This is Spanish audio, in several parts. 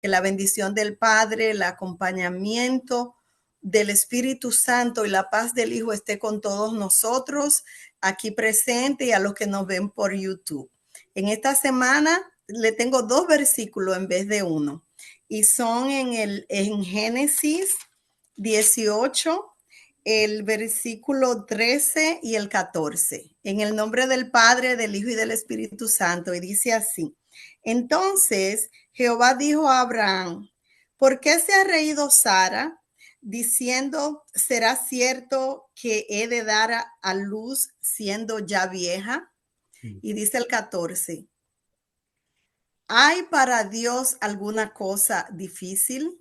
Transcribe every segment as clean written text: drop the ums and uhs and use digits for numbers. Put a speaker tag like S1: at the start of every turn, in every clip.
S1: Que la bendición del Padre, el acompañamiento del Espíritu Santo y la paz del Hijo esté con todos nosotros aquí presente y a los que nos ven por YouTube. En esta semana le tengo 2 versículos en vez de uno y son en Génesis 18, el versículo 13 y el 14. En el nombre del Padre, del Hijo y del Espíritu Santo. Y dice así: entonces Jehová dijo a Abraham: ¿por qué se ha reído Sara, diciendo, será cierto que he de dar a luz siendo ya vieja? Y dice el 14: ¿hay para Dios alguna cosa difícil?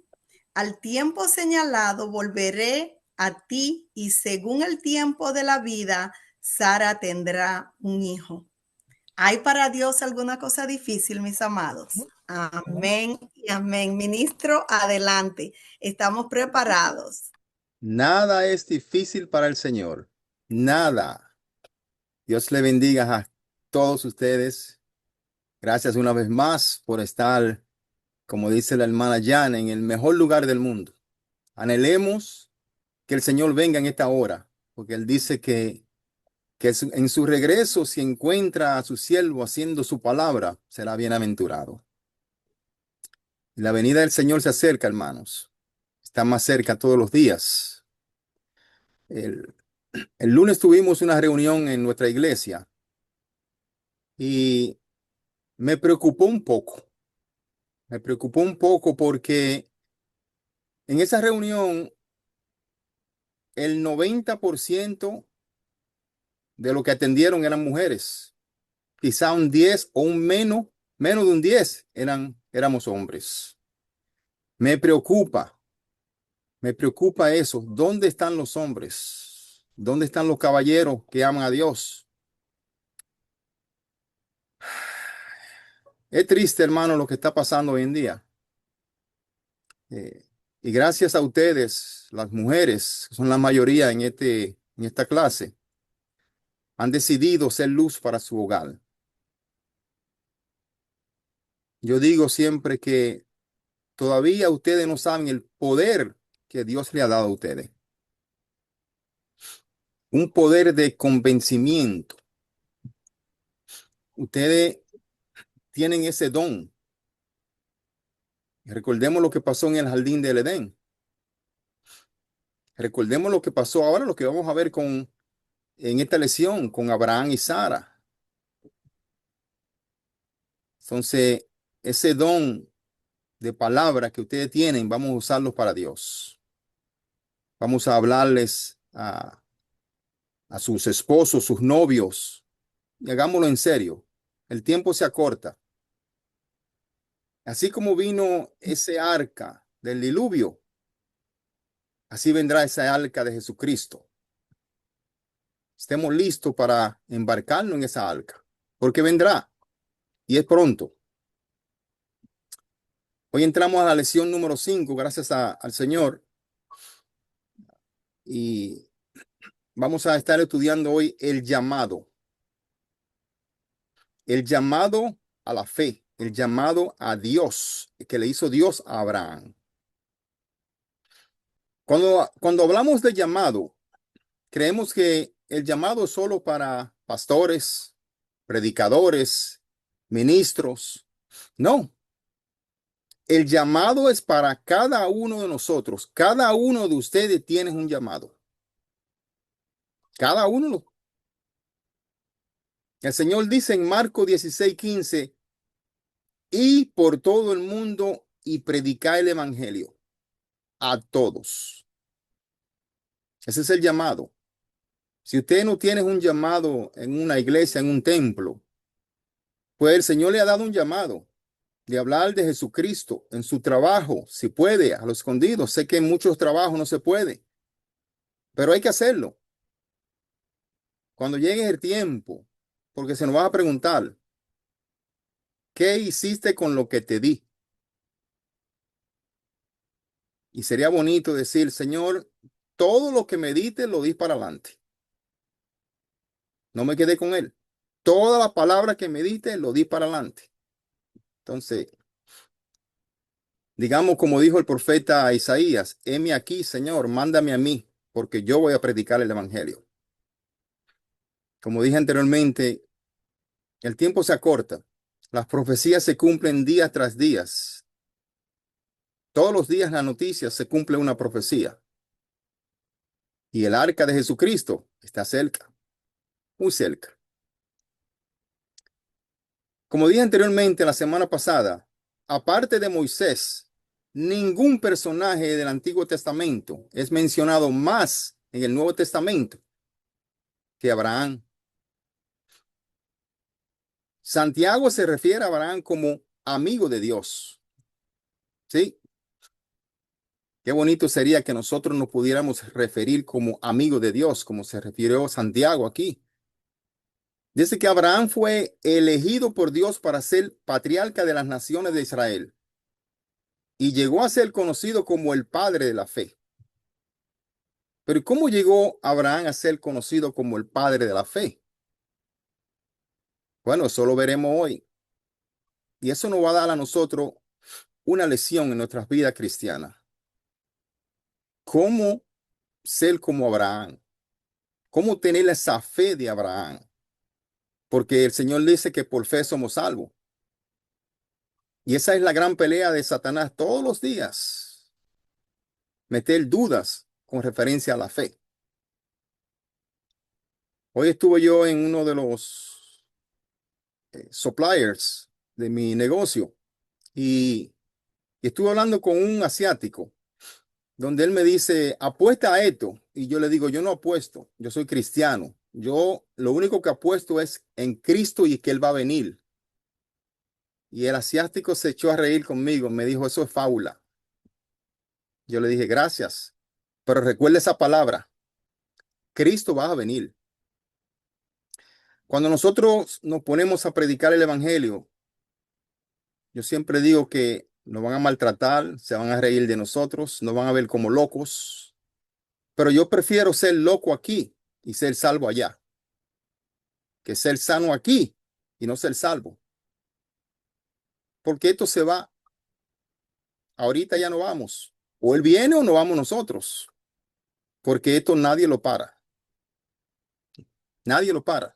S1: Al tiempo señalado volveré a ti, y según el tiempo de la vida, Sara tendrá un hijo. ¿Hay para Dios alguna cosa difícil, mis amados? Amén y amén. Ministro, adelante. Estamos preparados.
S2: Nada es difícil para el Señor. Nada. Dios le bendiga a todos ustedes. Gracias una vez más por estar, como dice la hermana Jan, en el mejor lugar del mundo. Anhelemos que el Señor venga en esta hora, porque Él dice que en su regreso, si encuentra a su siervo haciendo su palabra, será bienaventurado. La venida del Señor se acerca, hermanos. Está más cerca todos los días. El, el lunes tuvimos una reunión en nuestra iglesia y me preocupó un poco. Me preocupó un poco porque en esa reunión el 90% de lo que atendieron eran mujeres. Quizá un 10 o un menos de un 10 éramos hombres. Me preocupa, me preocupa eso. ¿Dónde están los hombres? ¿Dónde están los caballeros que aman a Dios? Es triste, hermano, lo que está pasando hoy en día. Eh, y gracias a ustedes, las mujeres, que son la mayoría en esta clase, han decidido ser luz para su hogar. Yo digo siempre que todavía ustedes no saben el poder que Dios le ha dado a ustedes. Un poder de convencimiento. Ustedes tienen ese don. Recordemos lo que pasó en el jardín del Edén. Recordemos lo que pasó ahora, lo que vamos a ver en esta lección con Abraham y Sara. Entonces, ese don de palabra que ustedes tienen, vamos a usarlos para Dios. Vamos a hablarles a sus esposos, sus novios, y hagámoslo en serio. El tiempo se acorta. Así como vino ese arca del diluvio, así vendrá esa arca de Jesucristo. Estemos listos para embarcarnos en esa arca, porque vendrá y es pronto. Hoy entramos a la lección número 5, gracias al Señor, y vamos a estar estudiando hoy el llamado a la fe, el llamado a Dios, que le hizo Dios a Abraham. Cuando hablamos de llamado, creemos que el llamado es solo para pastores, predicadores, ministros. No, el llamado es para cada uno de nosotros. Cada uno de ustedes tiene un llamado. Cada uno. El Señor dice en Marcos 16:15, y por todo el mundo y predicar el evangelio a todos. Ese es el llamado. Si usted no tiene un llamado en una iglesia, en un templo, pues el Señor le ha dado un llamado de hablar de Jesucristo en su trabajo, si puede, a lo escondido. Sé que en muchos trabajos no se puede, pero hay que hacerlo. Cuando llegue el tiempo, porque se nos va a preguntar, ¿qué hiciste con lo que te di? Y sería bonito decir, Señor, todo lo que me diste lo di para adelante. No me quedé con él. Toda la palabra que me diste lo di para adelante. Entonces, Digamos, como dijo el profeta Isaías, heme aquí, Señor, mándame a mí, porque yo voy a predicar el evangelio. Como dije anteriormente, el tiempo se acorta. Las profecías se cumplen día tras día. Todos los días las noticias se cumple una profecía. Y el arca de Jesucristo está cerca, muy cerca. Como dije anteriormente la semana pasada, aparte de Moisés, ningún personaje del Antiguo Testamento es mencionado más en el Nuevo Testamento que Abraham. Santiago se refiere a Abraham como amigo de Dios. ¿Sí? Qué bonito sería que nosotros nos pudiéramos referir como amigo de Dios, como se refirió Santiago aquí. Dice que Abraham fue elegido por Dios para ser patriarca de las naciones de Israel y llegó a ser conocido como el padre de la fe. Pero ¿cómo llegó Abraham a ser conocido como el padre de la fe? Bueno, eso lo veremos hoy. Y eso nos va a dar a nosotros una lección en nuestras vidas cristianas. ¿Cómo ser como Abraham? ¿Cómo tener esa fe de Abraham? Porque el Señor dice que por fe somos salvos. Y esa es la gran pelea de Satanás todos los días. Meter dudas con referencia a la fe. Hoy estuve yo en uno de los suppliers de mi negocio y estuve hablando con un asiático donde él me dice, apuesta a esto. Y yo le digo, yo no apuesto, yo soy cristiano. Yo lo único que apuesto es en Cristo y que Él va a venir. Y el asiático se echó a reír conmigo, me dijo, eso es fábula. Yo le dije, gracias, pero recuerda esa palabra, Cristo va a venir. Cuando nosotros nos ponemos a predicar el evangelio, yo siempre digo que nos van a maltratar, se van a reír de nosotros, nos van a ver como locos, pero yo prefiero ser loco aquí y ser salvo allá, que ser sano aquí y no ser salvo, porque esto se va, ahorita ya no vamos, o él viene o no vamos nosotros, porque esto nadie lo para, nadie lo para.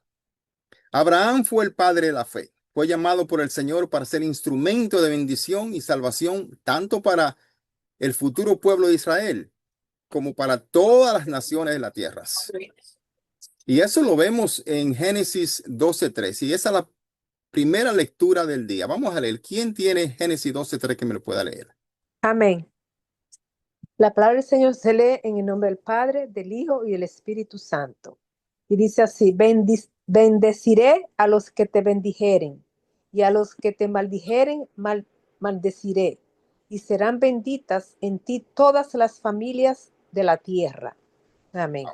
S2: Abraham fue el padre de la fe. Fue llamado por el Señor para ser instrumento de bendición y salvación, tanto para el futuro pueblo de Israel como para todas las naciones de la tierra. Y eso lo vemos en Génesis 12:3. Y esa es la primera lectura del día. Vamos a leer. ¿Quién tiene Génesis 12:3 que me lo pueda leer?
S3: Amén. La palabra del Señor se lee en el nombre del Padre, del Hijo y del Espíritu Santo. Y dice así, bendeciré a los que te bendijeren, y a los que te maldijeren, maldeciré. Y serán benditas en ti todas las familias de la tierra. Amén.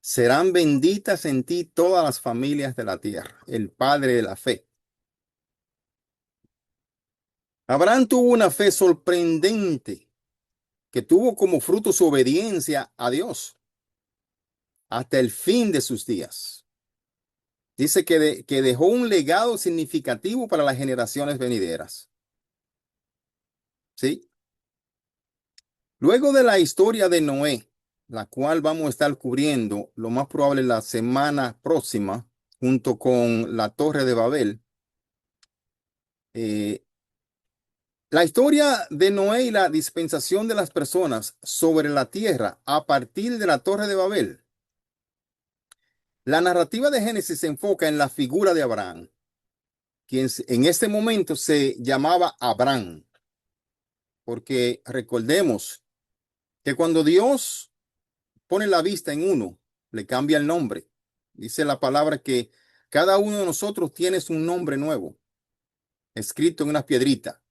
S2: Serán benditas en ti todas las familias de la tierra. El padre de la fe. Abraham tuvo una fe sorprendente que tuvo como fruto su obediencia a Dios hasta el fin de sus días. Dice que dejó un legado significativo para las generaciones venideras. ¿Sí? Luego de la historia de Noé, la cual vamos a estar cubriendo lo más probable la semana próxima, junto con la Torre de Babel, eh, la historia de Noé y la dispensación de las personas sobre la tierra a partir de la Torre de Babel. La narrativa de Génesis se enfoca en la figura de Abraham, quien en este momento se llamaba Abraham, porque recordemos que cuando Dios pone la vista en uno, le cambia el nombre. Dice la palabra que cada uno de nosotros tiene un nombre nuevo, escrito en una piedrita.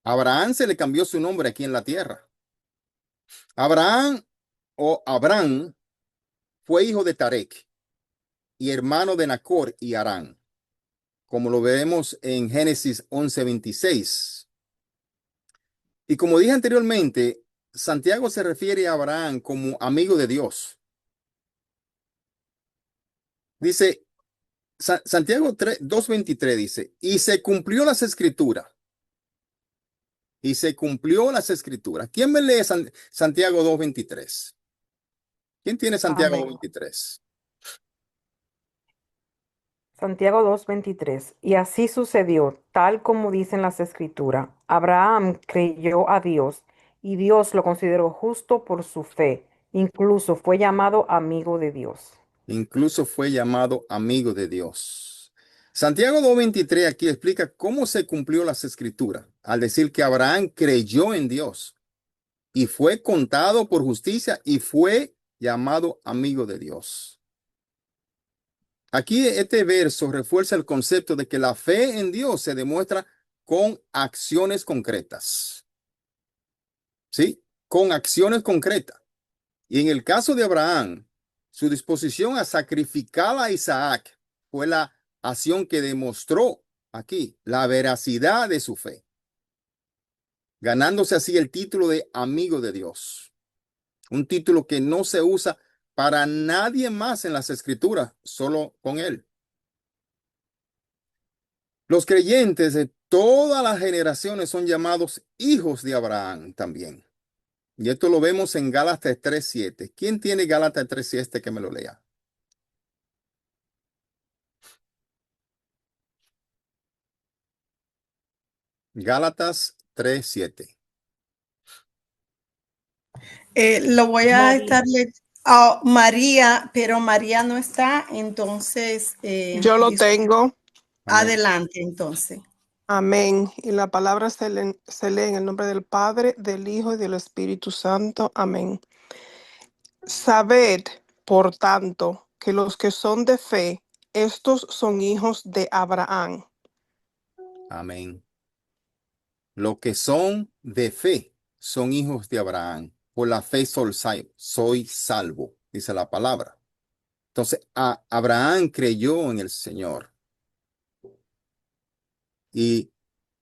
S2: Abraham se le cambió su nombre aquí en la tierra. Abraham o Abraham fue hijo de Tarek y hermano de Nacor y Harán, como lo vemos en Génesis 11:26. Y como dije anteriormente, Santiago se refiere a Abraham como amigo de Dios. Dice, Santiago 2:23 dice, y se cumplió las escrituras. y se cumplió las escrituras. ¿Quién me lee Santiago 2:23? ¿Quién tiene Santiago
S4: Amén.
S2: 2:23?
S4: Santiago 2:23. Y así sucedió, tal como dicen las escrituras. Abraham creyó a Dios y Dios lo consideró justo por su fe. Incluso fue llamado amigo de Dios.
S2: Incluso fue llamado amigo de Dios. Santiago 2:23 aquí explica cómo se cumplió las escrituras al decir que Abraham creyó en Dios y fue contado por justicia y fue llamado amigo de Dios. Aquí este verso refuerza el concepto de que la fe en Dios se demuestra con acciones concretas. ¿Sí? Con acciones concretas. Y en el caso de Abraham, su disposición a sacrificar a Isaac fue la acción que demostró aquí la veracidad de su fe, ganándose así el título de amigo de Dios. Un título que no se usa para nadie más en las escrituras, solo con él. Los creyentes de todas las generaciones son llamados hijos de Abraham también. Y esto lo vemos en Gálatas 3:7. ¿Quién tiene Gálatas 3:7 que me lo lea? Gálatas 3:7.
S1: Lo voy a
S4: María.
S1: estar María, pero María no está, entonces
S5: Yo lo tengo.
S2: Amén.
S1: adelante entonces.
S5: Amén. Y la palabra se lee en el nombre del Padre, del Hijo y del Espíritu Santo. Amén. Sabed, por tanto, que los que son de fe, estos son hijos de Abraham.
S2: Amén. Los que son de fe son hijos de Abraham. Por la fe soy salvo, dice la palabra. Entonces, Abraham creyó en el Señor. Y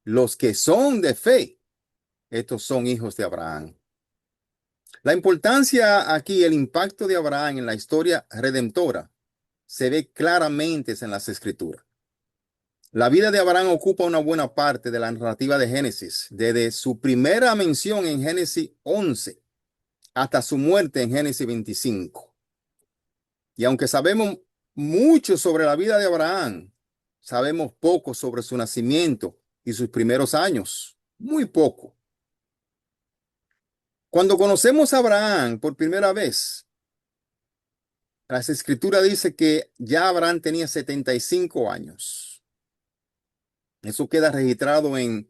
S2: los que son de fe, estos son hijos de Abraham. La importancia aquí, el impacto de Abraham en la historia redentora, se ve claramente en las escrituras. La vida de Abraham ocupa una buena parte de la narrativa de Génesis, desde su primera mención en Génesis 11 hasta su muerte en Génesis 25. Y aunque sabemos mucho sobre la vida de Abraham, sabemos poco sobre su nacimiento y sus primeros años. Muy poco. Cuando conocemos a Abraham por primera vez, las escrituras dicen que ya Abraham tenía 75 años. Eso queda registrado en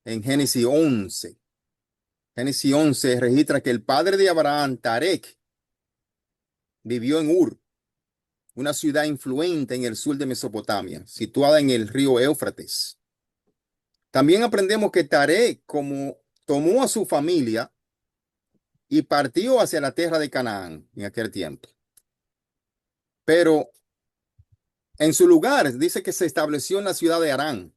S2: Génesis 11. Génesis 11 registra que el padre de Abraham, Tarek, vivió en Ur, una ciudad influente en el sur de Mesopotamia, situada en el río Éufrates. También aprendemos que Tarek, como tomó a su familia y partió hacia la tierra de Canaán en aquel tiempo. Pero en su lugar dice que se estableció en la ciudad de Harán,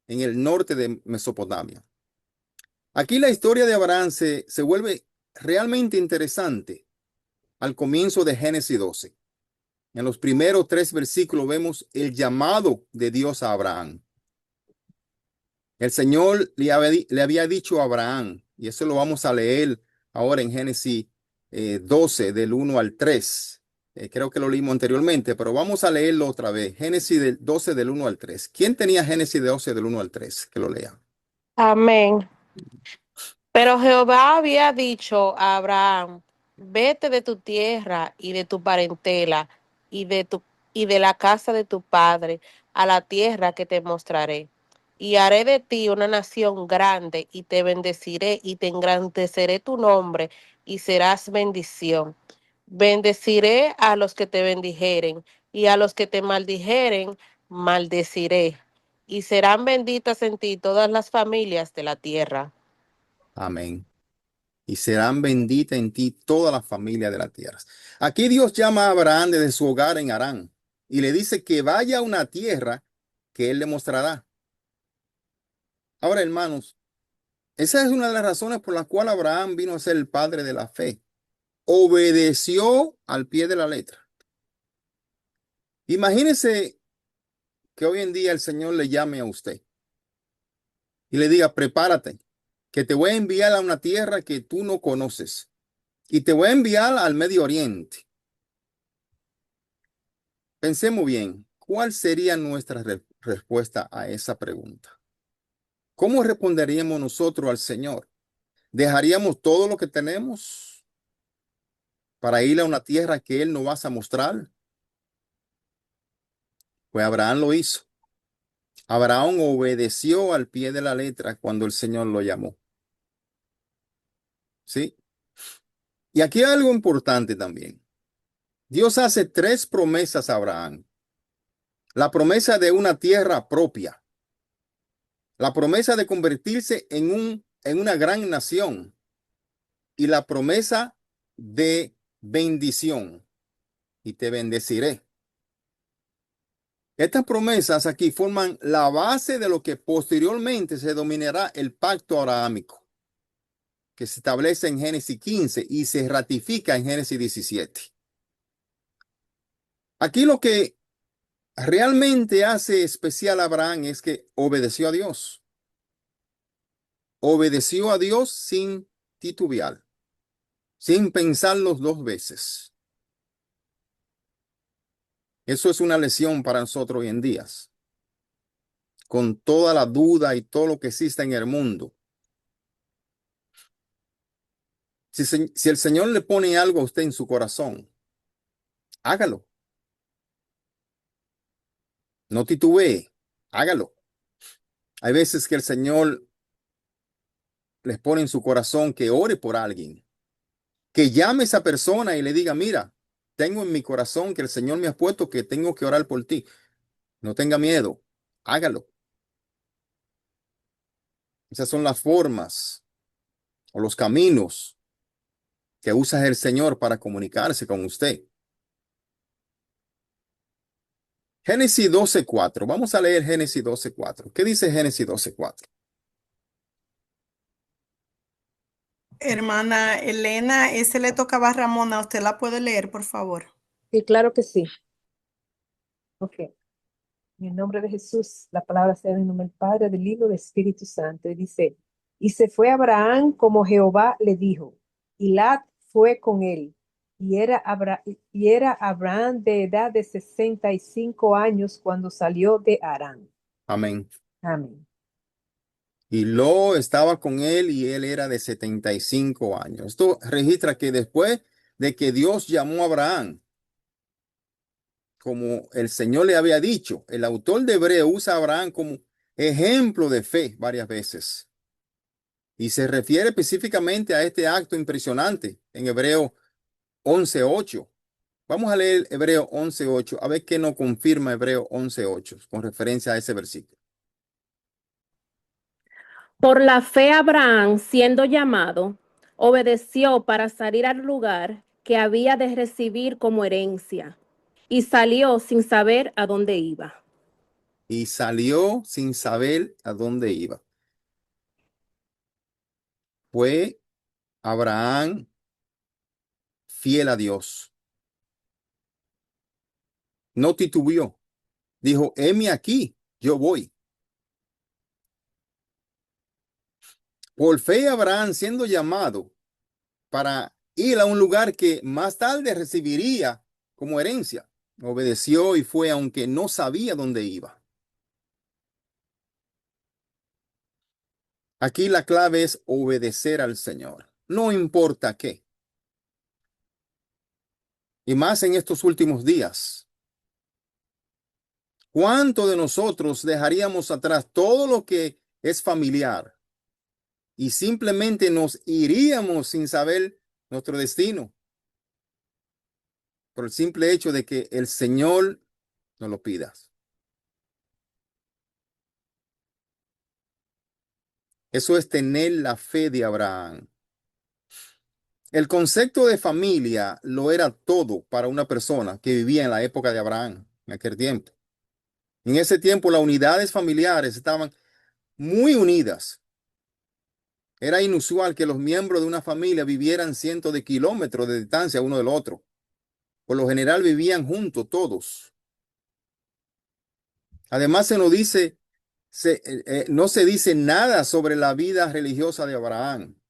S2: en el norte de Mesopotamia. Aquí la historia de Abraham se vuelve realmente interesante al comienzo de Génesis 12. En los primeros 3 versículos vemos el llamado de Dios a Abraham. El Señor le había dicho a Abraham, y eso lo vamos a leer ahora en Génesis 12, del 1 al 3. Creo que lo leímos anteriormente, pero vamos a leerlo otra vez. Génesis 12, del 1 al 3. ¿Quién tenía Génesis 12, del 1 al 3? Que lo lea.
S6: Amén. Pero Jehová había dicho a Abraham, vete de tu tierra y de tu parentela y de la casa de tu padre a la tierra que te mostraré. Y haré de ti una nación grande y te bendeciré y te engrandeceré tu nombre y serás bendición. Bendeciré a los que te bendijeren y a los que te maldijeren, maldeciré. Y serán benditas en ti todas las familias de la tierra.
S2: Amén. Y serán benditas en ti todas las familias de la tierra. Aquí Dios llama a Abraham desde su hogar en Harán y le dice que vaya a una tierra que él le mostrará. Ahora, hermanos, esa es una de las razones por las cuales Abraham vino a ser el padre de la fe. Obedeció al pie de la letra. Imagínese que hoy en día el Señor le llame a usted y le diga, prepárate, que te voy a enviar a una tierra que tú no conoces y te voy a enviar al Medio Oriente. Pensemos bien, ¿cuál sería nuestra respuesta a esa pregunta? ¿Cómo responderíamos nosotros al Señor? ¿Dejaríamos todo lo que tenemos para ir a una tierra que Él nos va a mostrar? Pues Abraham lo hizo. Abraham obedeció al pie de la letra cuando el Señor lo llamó. ¿Sí? Y aquí hay algo importante también. Dios hace 3 promesas a Abraham. La promesa de una tierra propia. La promesa de convertirse en una gran nación. Y la promesa de bendición. Y te bendeciré. Estas promesas aquí forman la base de lo que posteriormente se denominará el pacto abrahámico, que se establece en Génesis 15 y se ratifica en Génesis 17. Aquí lo que realmente hace especial a Abraham es que obedeció a Dios. Obedeció a Dios sin titubear, sin pensarlo 2 veces. Eso es una lección para nosotros hoy en día. Con toda la duda y todo lo que existe en el mundo. Si el Señor le pone algo a usted en su corazón, hágalo. No titubee, hágalo. Hay veces que el Señor les pone en su corazón que ore por alguien, que llame a esa persona y le diga, mira, tengo en mi corazón que el Señor me ha puesto que tengo que orar por ti. No tenga miedo, hágalo. Esas son las formas o los caminos que usa el Señor para comunicarse con usted. Génesis 12:4. Vamos a leer Génesis 12:4. ¿Qué dice Génesis 12:4?
S1: Hermana Elena, ese le tocaba a Ramona. ¿Usted la puede leer, por favor?
S3: Sí, claro que sí. Ok. En el nombre de Jesús, la palabra sea en el nombre del Padre, del Hijo y del Espíritu Santo. Y dice, y se fue Abraham como Jehová le dijo, y Lot fue con él. Y era Abraham de edad de 65 años cuando salió de Harán.
S2: Amén.
S3: Amén.
S2: Y Lot estaba con él y él era de 75 años. Esto registra que después de que Dios llamó a Abraham, como el Señor le había dicho, el autor de Hebreo usa a Abraham como ejemplo de fe varias veces. Y se refiere específicamente a este acto impresionante en Hebreo 11:8. Vamos a leer Hebreo 11:8, a ver qué nos confirma Hebreo 11:8 con referencia a ese versículo.
S6: Por la fe Abraham, siendo llamado, obedeció para salir al lugar que había de recibir como herencia, y salió sin saber a dónde iba.
S2: Y salió sin saber a dónde iba. Fue Abraham fiel a Dios. No titubeó. Dijo, heme aquí, yo voy. Por fe Abraham siendo llamado para ir a un lugar que más tarde recibiría como herencia. Obedeció y fue aunque no sabía dónde iba. Aquí la clave es obedecer al Señor. No importa qué. Y más en estos últimos días. ¿Cuánto de nosotros dejaríamos atrás todo lo que es familiar y simplemente nos iríamos sin saber nuestro destino? Por el simple hecho de que el Señor nos lo pida. Eso es tener la fe de Abraham. El concepto de familia lo era todo para una persona que vivía en la época de Abraham, en aquel tiempo. En ese tiempo las unidades familiares estaban muy unidas. Era inusual que los miembros de una familia vivieran cientos de kilómetros de distancia uno del otro. Por lo general vivían juntos todos. Además se nos dice no se dice nada sobre la vida religiosa de Abraham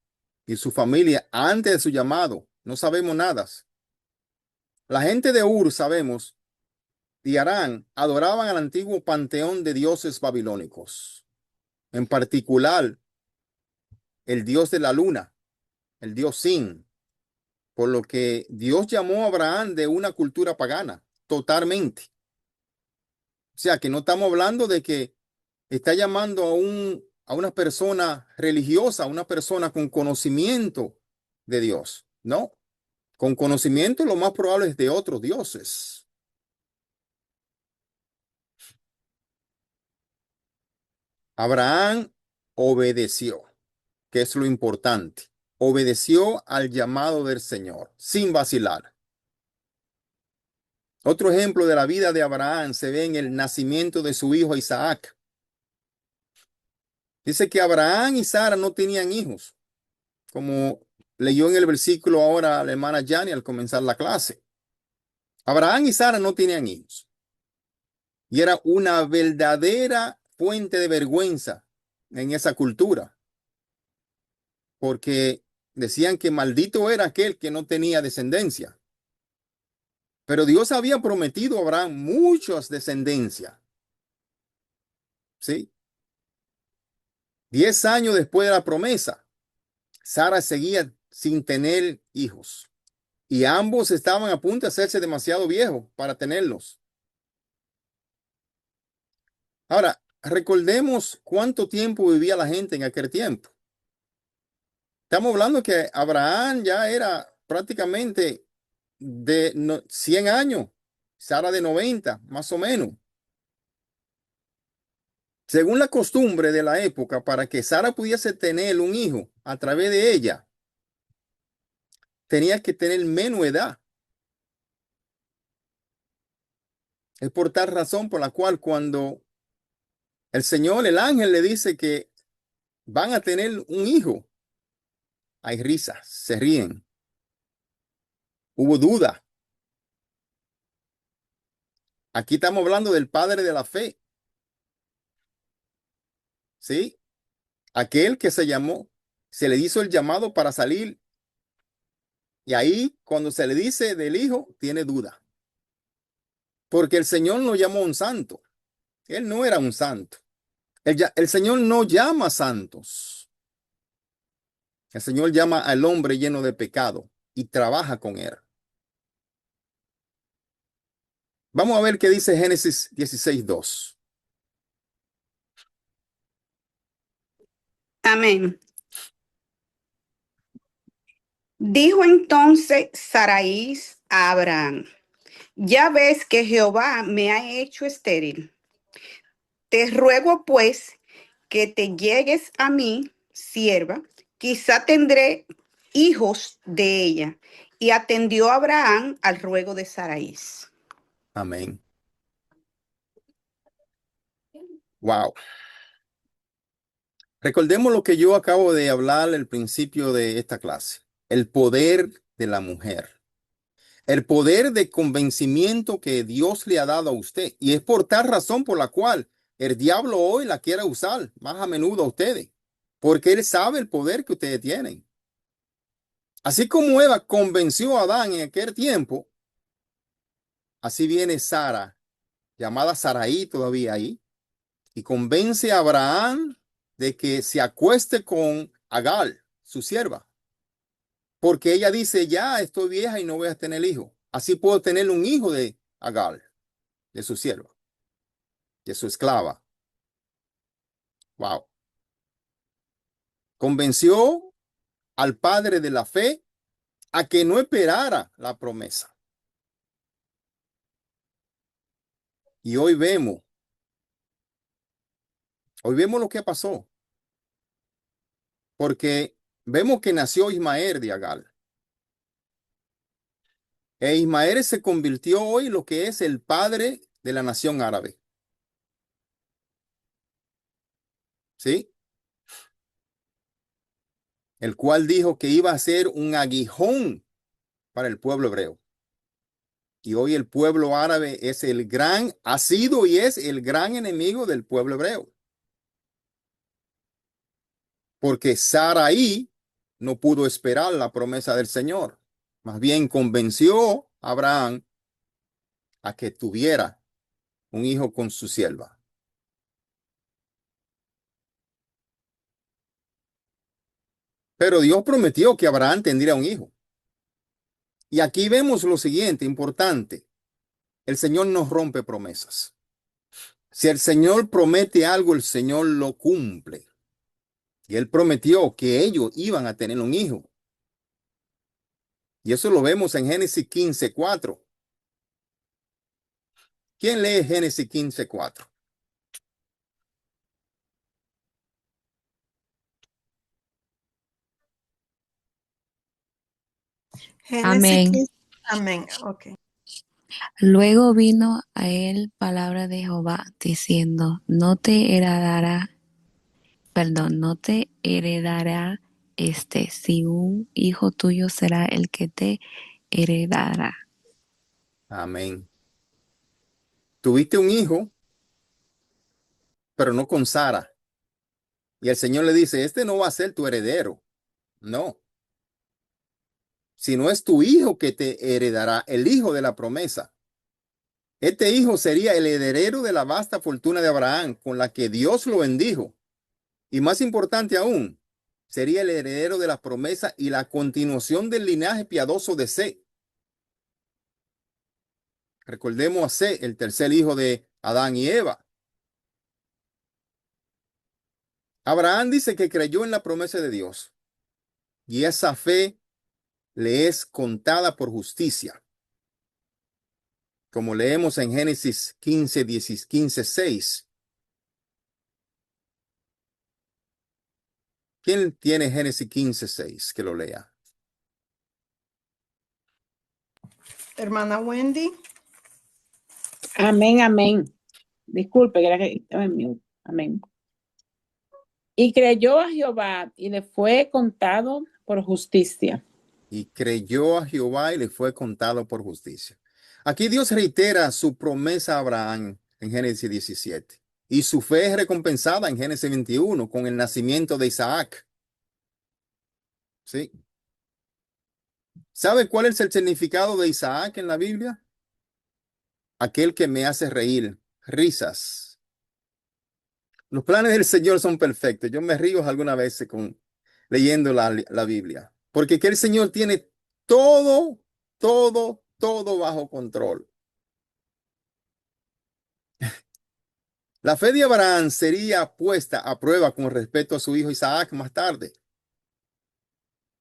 S2: y su familia antes de su llamado. No sabemos nada. La gente de Ur, sabemos, y Harán adoraban al antiguo panteón de dioses babilónicos, en particular el dios de la luna, el dios Sin, por lo que Dios llamó a Abraham de una cultura pagana, totalmente. O sea, que no estamos hablando de que está llamando a una persona religiosa, a una persona con conocimiento de Dios. No, con conocimiento lo más probable es de otros dioses. Abraham obedeció, que es lo importante. Obedeció al llamado del Señor, sin vacilar. Otro ejemplo de la vida de Abraham se ve en el nacimiento de su hijo Isaac. Dice que Abraham y Sara no tenían hijos, como leyó en el versículo ahora la hermana Yani al comenzar la clase. Abraham y Sara no tenían hijos. Y era una verdadera fuente de vergüenza en esa cultura, porque decían que maldito era aquel que no tenía descendencia. Pero Dios había prometido a Abraham muchas descendencias. ¿Sí? 10 años después de la promesa, Sara seguía sin tener hijos. Y ambos estaban a punto de hacerse demasiado viejos para tenerlos. Ahora, recordemos cuánto tiempo vivía la gente en aquel tiempo. Estamos hablando que Abraham ya era prácticamente de 100 años, Sara de 90, más o menos. Según la costumbre de la época, para que Sara pudiese tener un hijo a través de ella, tenía que tener menos edad. Es por tal razón por la cual cuando el Señor, el ángel, le dice que van a tener un hijo, hay risas, se ríen. Hubo duda. Aquí estamos hablando del padre de la fe. ¿Sí? Aquel que se le hizo el llamado para salir. Y ahí, cuando se le dice del hijo, tiene duda. Porque el Señor no llamó a un santo. Él no era un santo. El Señor no llama santos. El Señor llama al hombre lleno de pecado y trabaja con él. Vamos a ver qué dice Génesis 16:2.
S7: Amén. Dijo entonces Sarai a Abraham: ya ves que Jehová me ha hecho estéril. Te ruego pues que te llegues a mí, sierva, quizá tendré hijos de ella. Y atendió Abraham al ruego de Sarai.
S2: Amén. Wow. Recordemos lo que yo acabo de hablar al principio de esta clase. El poder de la mujer. El poder de convencimiento que Dios le ha dado a usted. Y es por tal razón por la cual el diablo hoy la quiere usar más a menudo a ustedes. Porque él sabe el poder que ustedes tienen. Así como Eva convenció a Adán en aquel tiempo, así viene Sara, llamada Sarai todavía ahí, y convence a Abraham de que se acueste con Agar, su sierva. Porque ella dice, ya estoy vieja y no voy a tener hijo. Así puedo tener un hijo de Agar, de su sierva, de su esclava. Wow. Convenció al padre de la fe a que no esperara la promesa. Y hoy vemos lo que pasó. Porque vemos que nació Ismael de Agar. E Ismael se convirtió hoy en lo que es el padre de la nación árabe. ¿Sí? El cual dijo que iba a ser un aguijón para el pueblo hebreo. Y hoy el pueblo árabe es ha sido y es el gran enemigo del pueblo hebreo. porque Saraí no pudo esperar la promesa del Señor. Más bien convenció a Abraham a que tuviera un hijo con su sierva. Pero Dios prometió que Abraham tendría un hijo. Y aquí vemos lo siguiente, importante. El Señor no rompe promesas. Si el Señor promete algo, el Señor lo cumple. Y Él prometió que ellos iban a tener un hijo. Y eso lo vemos en Génesis 15:4. ¿Quién lee Génesis 15:4?
S1: Génesis
S8: Amén.
S1: 15. Amén. Ok.
S8: Luego vino a él palabra de Jehová diciendo, no te heredará si un hijo tuyo será el que te heredará.
S2: Amén. Tuviste un hijo, pero no con Sara. Y el Señor le dice, este no va a ser tu heredero. No. Sino es tu hijo que te heredará, el hijo de la promesa. Este hijo sería el heredero de la vasta fortuna de Abraham, con la que Dios lo bendijo. Y más importante aún, sería el heredero de la promesa y la continuación del linaje piadoso de Seth. Recordemos a Seth, el tercer hijo de Adán y Eva. Abraham dice que creyó en la promesa de Dios y esa fe le es contada por justicia. Como leemos en Génesis 15:6. ¿Quién tiene Génesis 15:6? Que lo lea.
S1: Hermana Wendy.
S9: Amén, amén. Disculpe, que era que estaba en mute. Amén. Y creyó a Jehová y le fue contado por justicia.
S2: Y creyó a Jehová y le fue contado por justicia. Aquí Dios reitera su promesa a Abraham en Génesis 17. Y su fe es recompensada en Génesis 21 con el nacimiento de Isaac. ¿Sí? ¿Sabe cuál es el significado de Isaac en la Biblia? Aquel que me hace reír, risas. Los planes del Señor son perfectos. Yo me río algunas veces leyendo la Biblia. Porque que el Señor tiene todo, todo bajo control. La fe de Abraham sería puesta a prueba con respecto a su hijo Isaac más tarde.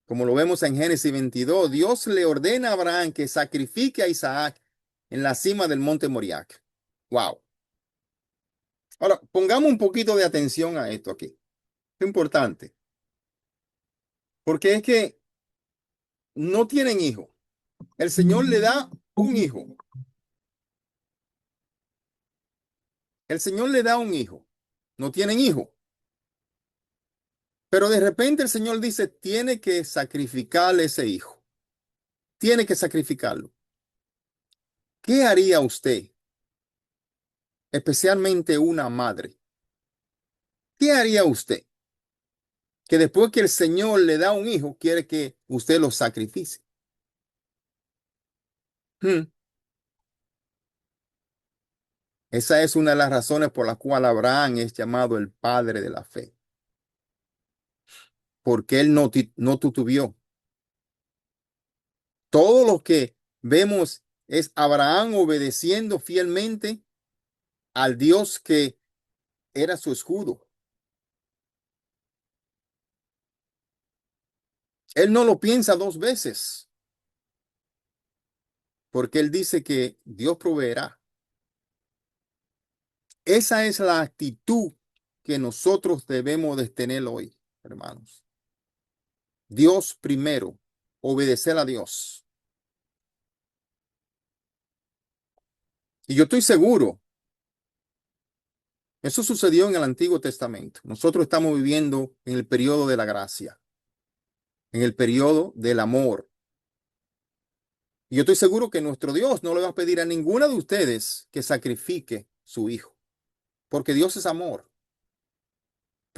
S2: Como lo vemos en Génesis 22, Dios le ordena a Abraham que sacrifique a Isaac en la cima del monte Moriac. Wow. Ahora, pongamos un poquito de atención a esto aquí. Es importante. Porque es que no tienen hijo. El Señor le da un hijo. El Señor le da un hijo. No tienen hijo. Pero de repente el Señor dice, tiene que sacrificarle ese hijo. Tiene que sacrificarlo. ¿Qué haría usted? Especialmente una madre. ¿Qué haría usted? Que después que el Señor le da un hijo, quiere que usted lo sacrifique. Esa es una de las razones por las cuales Abraham es llamado el padre de la fe. Porque él no tutubió. Todo lo que vemos es Abraham obedeciendo fielmente al Dios que era su escudo. Él no lo piensa dos veces, porque él dice que Dios proveerá. Esa es la actitud que nosotros debemos de tener hoy, hermanos. Dios primero, obedecer a Dios. Y yo estoy seguro, eso sucedió en el Antiguo Testamento. Nosotros estamos viviendo en el periodo de la gracia, en el periodo del amor. Y yo estoy seguro que nuestro Dios no le va a pedir a ninguna de ustedes que sacrifique su hijo, porque Dios es amor.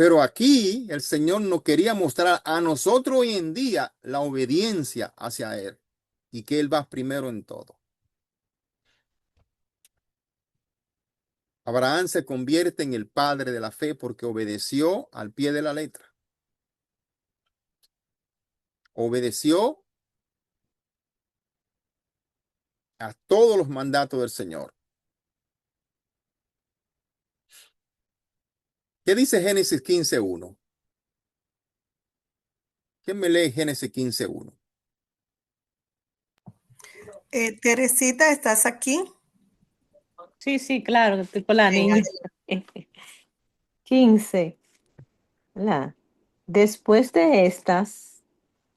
S2: Pero aquí el Señor nos quería mostrar a nosotros hoy en día la obediencia hacia Él y que Él va primero en todo. Abraham se convierte en el padre de la fe porque obedeció al pie de la letra. Obedeció a todos los mandatos del Señor. ¿Qué dice Génesis 15:1? ¿Quién me lee Génesis 15:1?
S1: Teresita, ¿estás aquí?
S10: Sí, claro, estoy con la
S1: Venga.
S10: niña. 15. ¿Verdad? Después de estas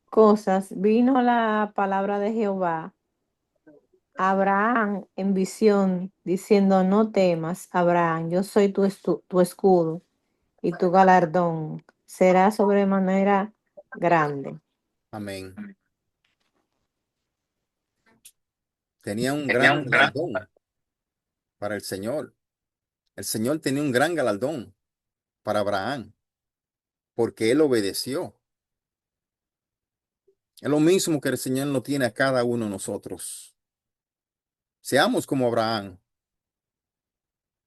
S10: cosas vino la palabra de Jehová a Abraham en visión, diciendo: No temas, Abraham, yo soy tu escudo y tu galardón será sobremanera grande.
S2: Amén. Tenía un gran galardón para el Señor. El Señor tenía un gran galardón para Abraham porque él obedeció. Es lo mismo que el Señor nos tiene a cada uno de nosotros. Seamos como Abraham,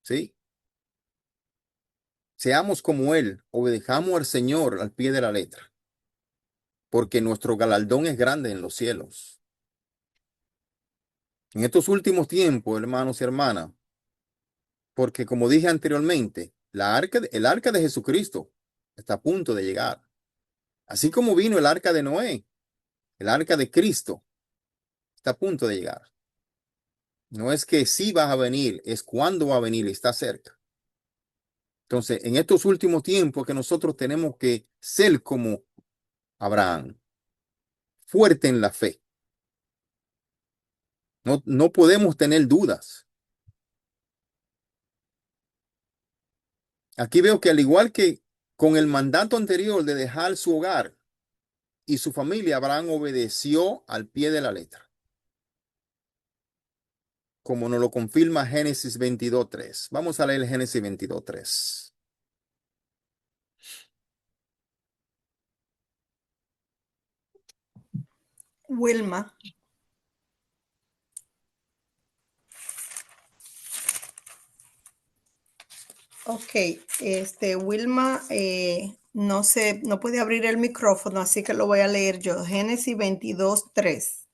S2: ¿sí? Seamos como él, obedezcamos al Señor al pie de la letra, porque nuestro galardón es grande en los cielos. En estos últimos tiempos, hermanos y hermanas, porque como dije anteriormente, el arca de Jesucristo está a punto de llegar. Así como vino el arca de Noé, el arca de Cristo está a punto de llegar. No es que sí va a venir, es cuándo va a venir y está cerca. Entonces, en estos últimos tiempos que nosotros tenemos que ser como Abraham, fuerte en la fe. No podemos tener dudas. Aquí veo que al igual que con el mandato anterior de dejar su hogar y su familia, Abraham obedeció al pie de la letra, como nos lo confirma Génesis 22:3. Vamos a leer Génesis 22:3.
S1: Wilma. Ok, Wilma no puede abrir el micrófono, así que lo voy a leer yo. Génesis 22:3.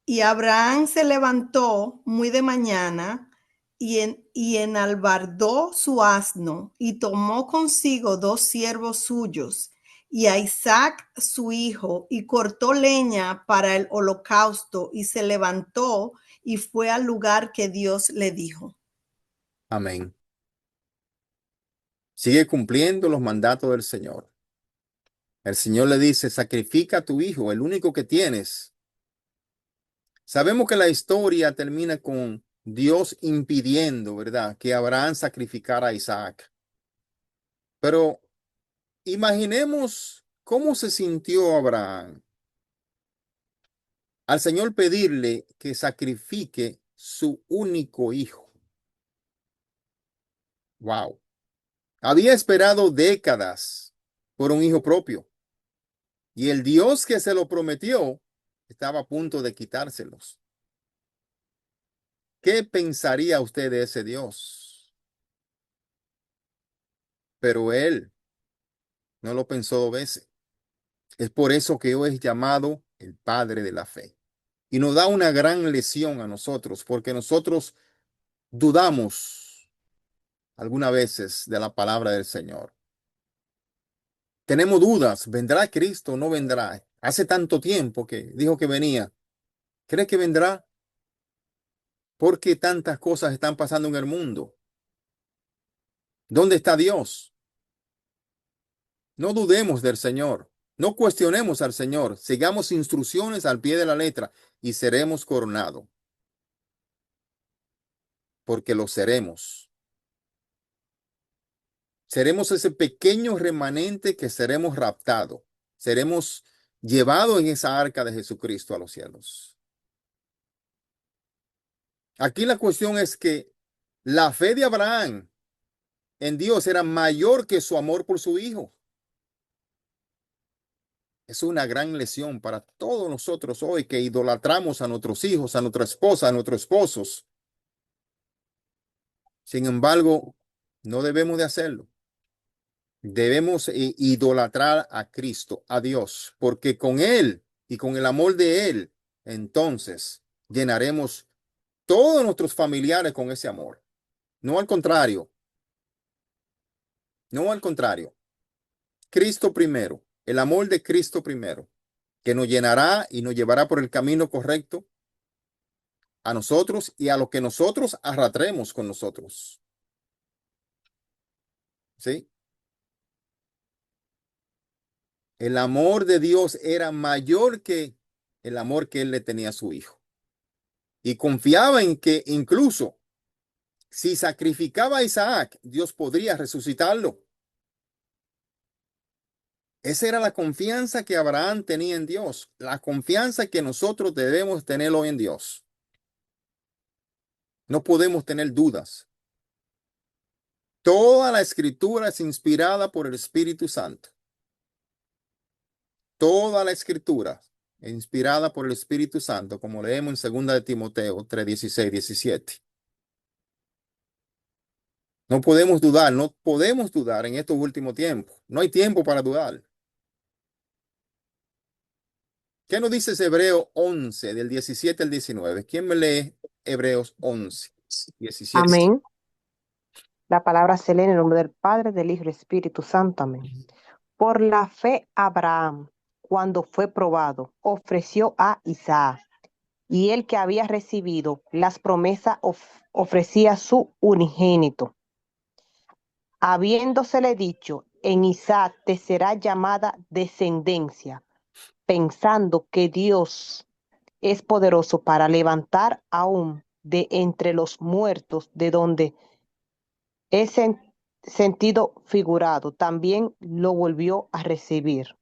S1: Y Abraham se levantó muy de mañana y enalbardó su asno y tomó consigo 2 siervos suyos y a Isaac su hijo y cortó leña para el holocausto y se levantó y fue al lugar que Dios le dijo.
S2: Amén. Sigue cumpliendo los mandatos del Señor. El Señor le dice, sacrifica a tu hijo, el único que tienes. Sabemos que la historia termina con Dios impidiendo, ¿verdad?, que Abraham sacrificara a Isaac. Pero imaginemos cómo se sintió Abraham al Señor pedirle que sacrifique su único hijo. Wow. Había esperado décadas por un hijo propio. Y el Dios que se lo prometió estaba a punto de quitárselos. ¿Qué pensaría usted de ese Dios? Pero él no lo pensó 2 veces. Es por eso que hoy es llamado el Padre de la Fe. Y nos da una gran lección a nosotros, porque nosotros dudamos algunas veces de la palabra del Señor. Tenemos dudas, ¿vendrá Cristo o no vendrá? Hace tanto tiempo que dijo que venía. ¿Cree que vendrá? ¿Por qué tantas cosas están pasando en el mundo? ¿Dónde está Dios? No dudemos del Señor. No cuestionemos al Señor. Sigamos instrucciones al pie de la letra y seremos coronados. Porque lo seremos. Seremos ese pequeño remanente que seremos raptados. Seremos llevados en esa arca de Jesucristo a los cielos. Aquí la cuestión es que la fe de Abraham en Dios era mayor que su amor por su hijo. Es una gran lección para todos nosotros hoy que idolatramos a nuestros hijos, a nuestra esposa, a nuestros esposos. Sin embargo, no debemos de hacerlo. Debemos idolatrar a Cristo, a Dios, porque con Él y con el amor de Él, entonces llenaremos todos nuestros familiares con ese amor. No al contrario, no al contrario. Cristo primero, el amor de Cristo primero, que nos llenará y nos llevará por el camino correcto a nosotros y a lo que nosotros arrastremos con nosotros. ¿Sí? El amor de Dios era mayor que el amor que él le tenía a su hijo. Y confiaba en que incluso si sacrificaba a Isaac, Dios podría resucitarlo. Esa era la confianza que Abraham tenía en Dios, la confianza que nosotros debemos tener hoy en Dios. No podemos tener dudas. Toda la escritura es inspirada por el Espíritu Santo. Toda la escritura es inspirada por el Espíritu Santo, como leemos en 2 de Timoteo 3, 16, 17. No podemos dudar en estos últimos tiempos. No hay tiempo para dudar. ¿Qué nos dice ese Hebreo 11, del 17 al 19? ¿Quién me lee Hebreos 11, 17?
S3: Amén. La palabra se lee en el nombre del Padre, del Hijo y del Espíritu Santo. Amén. Por la fe, Abraham, cuando fue probado, ofreció a Isaac, y el que había recibido las promesas ofrecía su unigénito, habiéndosele dicho, en Isaac te será llamada descendencia, pensando que Dios es poderoso para levantar aún de entre los muertos, de donde es sentido figurado, también lo volvió a recibir.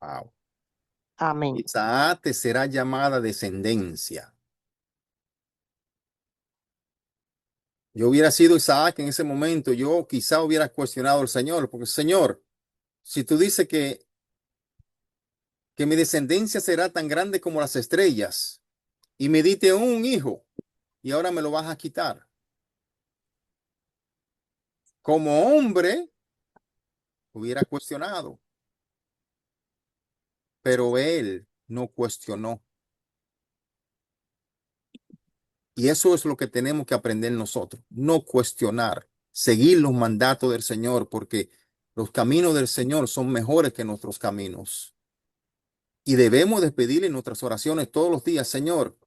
S2: Wow.
S3: Amén.
S2: Isaac te será llamada descendencia. Yo hubiera sido Isaac en ese momento, yo quizá hubiera cuestionado al Señor, porque Señor, si tú dices que mi descendencia será tan grande como las estrellas y me diste un hijo y ahora me lo vas a quitar. Como hombre, hubiera cuestionado, pero él no cuestionó. Y eso es lo que tenemos que aprender nosotros, no cuestionar, seguir los mandatos del Señor, porque los caminos del Señor son mejores que nuestros caminos. Y debemos de pedirle en nuestras oraciones todos los días, Señor,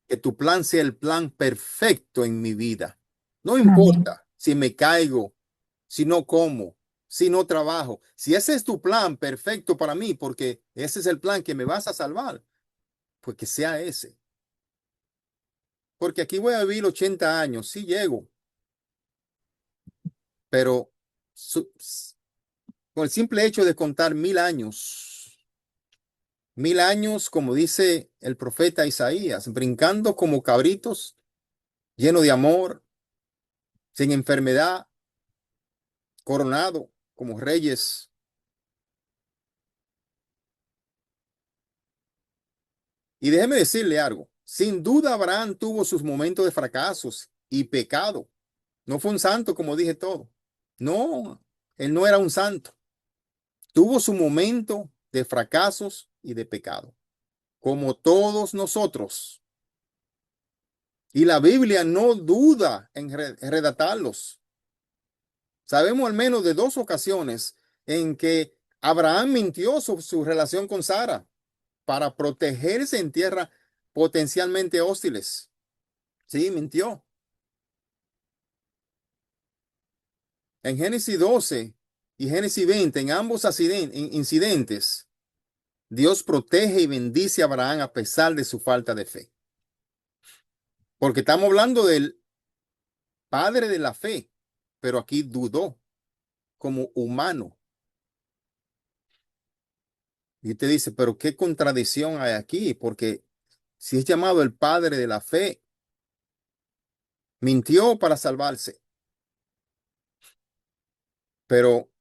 S2: que tu plan sea el plan perfecto en mi vida. No importa si me caigo, si no como, si no trabajo. Si ese es tu plan perfecto para mí, porque ese es el plan que me vas a salvar, pues que sea ese. Porque aquí voy a vivir 80 años, sí llego, pero con el simple hecho de contar 1000 años, como dice el profeta Isaías, brincando como cabritos, lleno de amor, sin enfermedad, coronado como reyes. Y déjeme decirle algo, sin duda Abraham tuvo sus momentos de fracasos y pecado. No fue un santo, como dije todo. No, él no era un santo. Tuvo su momento de fracasos y de pecado, como todos nosotros. Y la Biblia no duda en redactarlos. Sabemos al menos de 2 ocasiones en que Abraham mintió sobre su relación con Sara para protegerse en tierras potencialmente hostiles. Sí, mintió. En Génesis 12 y Génesis 20, en ambos incidentes, Dios protege y bendice a Abraham a pesar de su falta de fe. Porque estamos hablando del padre de la fe, pero aquí dudó como humano. Y usted dice, pero qué contradicción hay aquí, porque si es llamado el padre de la fe, Mintió para salvarse, pero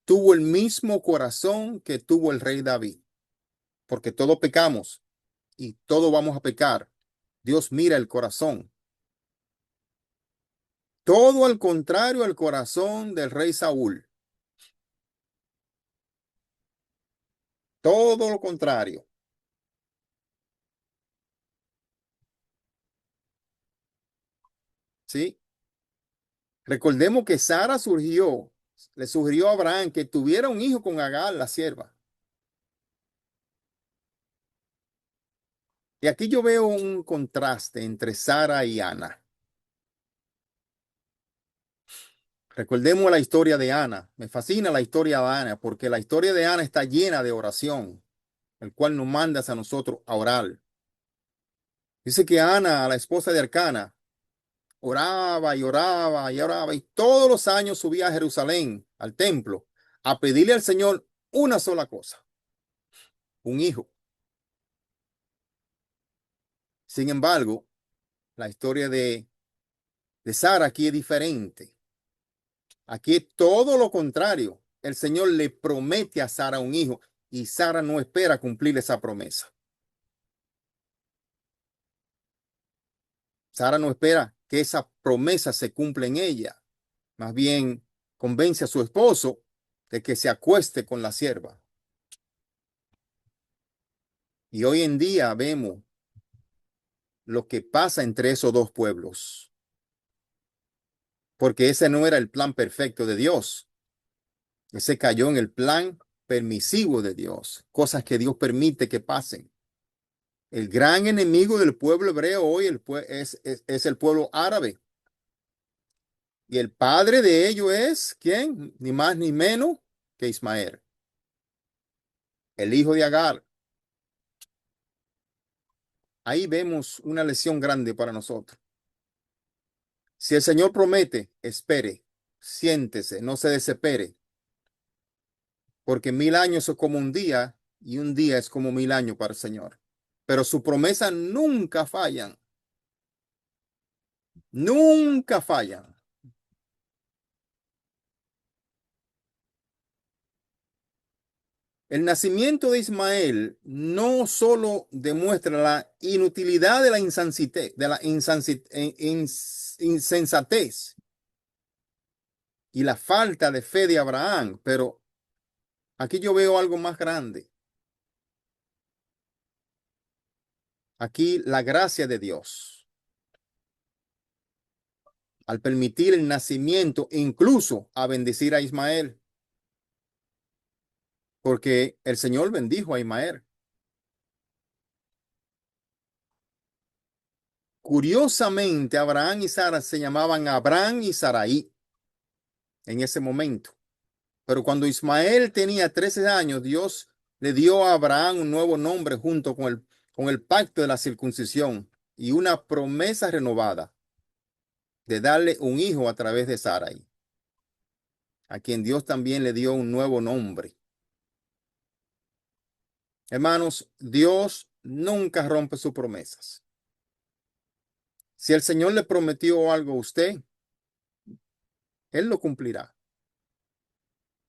S2: tuvo el mismo corazón que tuvo el rey David, porque todos pecamos y todos vamos a pecar. Dios mira el corazón. Todo al contrario al corazón del rey Saúl. Todo lo contrario. ¿Sí? Recordemos que Sara le sugirió a Abraham que tuviera un hijo con Agar, la sierva. Y aquí yo veo un contraste entre Sara y Ana. Recordemos la historia de Ana. Me fascina la historia de Ana porque la historia de Ana está llena de oración, el cual nos manda a nosotros a orar. Dice que Ana, la esposa de Arcana, oraba y oraba y oraba y todos los años subía a Jerusalén, al templo, a pedirle al Señor una sola cosa, un hijo. Sin embargo, la historia de Sara aquí es diferente. Aquí es todo lo contrario. El Señor le promete a Sara un hijo y Sara no espera cumplir esa promesa. Sara no espera que esa promesa se cumpla en ella. Más bien convence a su esposo de que se acueste con la sierva. Y hoy en día vemos lo que pasa entre esos dos pueblos. Porque ese no era el plan perfecto de Dios. Ese cayó en el plan permisivo de Dios. Cosas que Dios permite que pasen. El gran enemigo del pueblo hebreo hoy es el pueblo árabe. Y el padre de ello es, ¿quién? Ni más ni menos que Ismael, el hijo de Agar. Ahí vemos una lección grande para nosotros. Si el Señor promete, espere, siéntese, no se desespere. Porque 1000 años es como un día y un día es como 1000 años para el Señor. Pero sus promesas nunca fallan. Nunca fallan. El nacimiento de Ismael no solo demuestra la inutilidad de la insensatez y la falta de fe de Abraham, pero aquí yo veo algo más grande. Aquí la gracia de Dios, al permitir el nacimiento, incluso a bendecir a Ismael, porque el Señor bendijo a Ismael. Curiosamente, Abraham y Sara se llamaban Abraham y Sarai en ese momento. Pero cuando Ismael tenía 13 años, Dios le dio a Abraham un nuevo nombre junto con el pacto de la circuncisión y una promesa renovada de darle un hijo a través de Sarai, a quien Dios también le dio un nuevo nombre. Hermanos, Dios nunca rompe sus promesas. Si el Señor le prometió algo a usted, Él lo cumplirá.